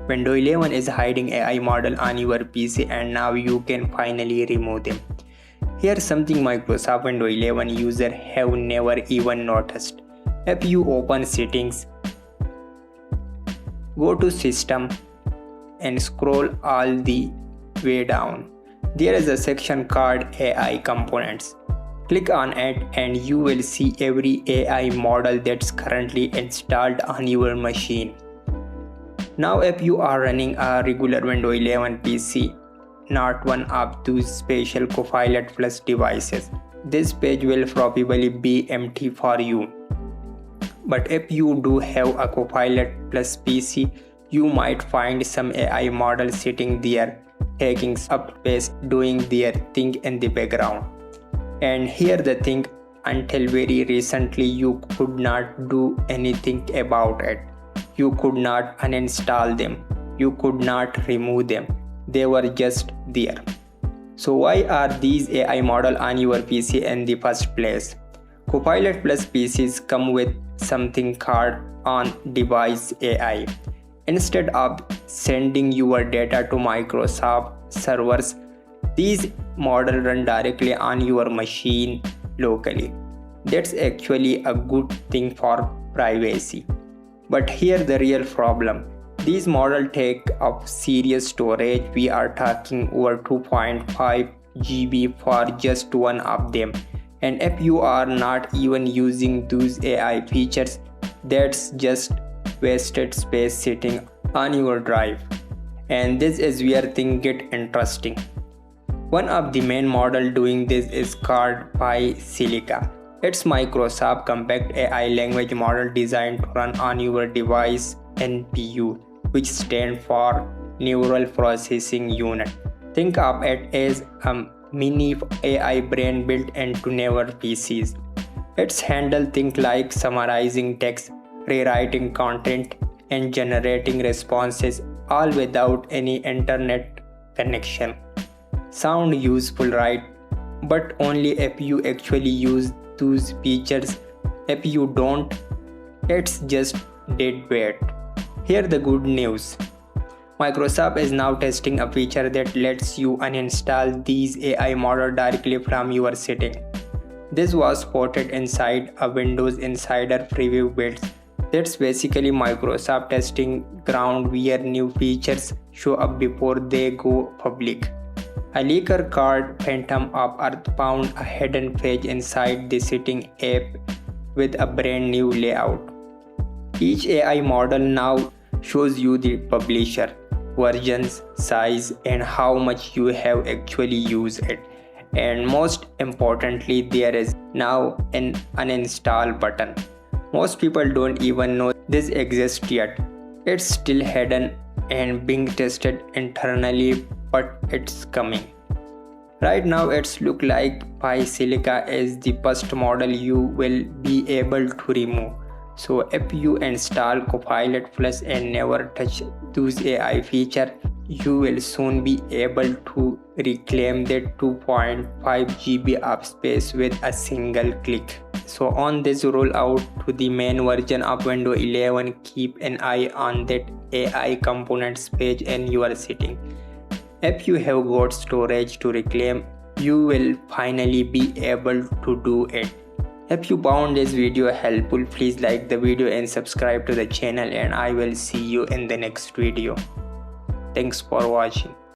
Windows 11 is hiding AI model on your PC and now you can finally remove them. Here's something Microsoft Windows 11 users have never even noticed. If you open Settings, go to System and scroll all the way down. There is a section called AI Components. Click on it and you will see every AI model that's currently installed on your machine. Now if you are running a regular Windows 11 PC, not one of those special Copilot Plus devices, this page will probably be empty for you. But if you do have a Copilot Plus PC, you might find some AI models sitting there, taking up space, doing their thing in the background. And here the thing, until very recently you could not do anything about it. You could not uninstall them. You could not remove them. They were just there. So why are these AI models on your PC in the first place? Copilot Plus PCs come with something called on-device AI. Instead of sending your data to Microsoft servers, these models run directly on your machine locally. That's actually a good thing for privacy. But here's the real problem. These models take up serious storage. We are talking over 2.5 GB for just one of them. And if you are not even using those AI features, that's just wasted space sitting on your drive. And this is where things get interesting. One of the main models doing this is called Phi Silica. It's Microsoft compact AI language model designed to run on your device NPU, which stands for Neural Processing Unit. Think of it as a mini AI brain built into newer PCs. It's handle things like summarizing text, rewriting content, and generating responses, all without any internet connection. Sound useful, right? But only if you actually use those features. If you don't, it's just dead weight. Here's the good news. Microsoft is now testing a feature that lets you uninstall these AI models directly from your setting. This was spotted inside a Windows Insider preview build. That's basically Microsoft testing ground where new features show up before they go public. A leaker called Phantom of Earth found a hidden page inside the setting app with a brand new layout. Each AI model now shows you the publisher, versions, size, and how much you have actually used it. And most importantly, there is now an uninstall button. Most people don't even know this exists yet. It's still hidden and being tested internally, but it's coming. Right now it's look like Phi Silica is the first model you will be able to remove. So if you install Copilot Plus and never touch those AI feature, you will soon be able to reclaim that 2.5 GB of space with a single click. So on this rollout to the main version of Windows 11, keep an eye on that AI components page in your setting. If you have got storage to reclaim, you will finally be able to do it. If you found this video helpful, please like the video and subscribe to the channel, and I will see you in the next video. Thanks for watching.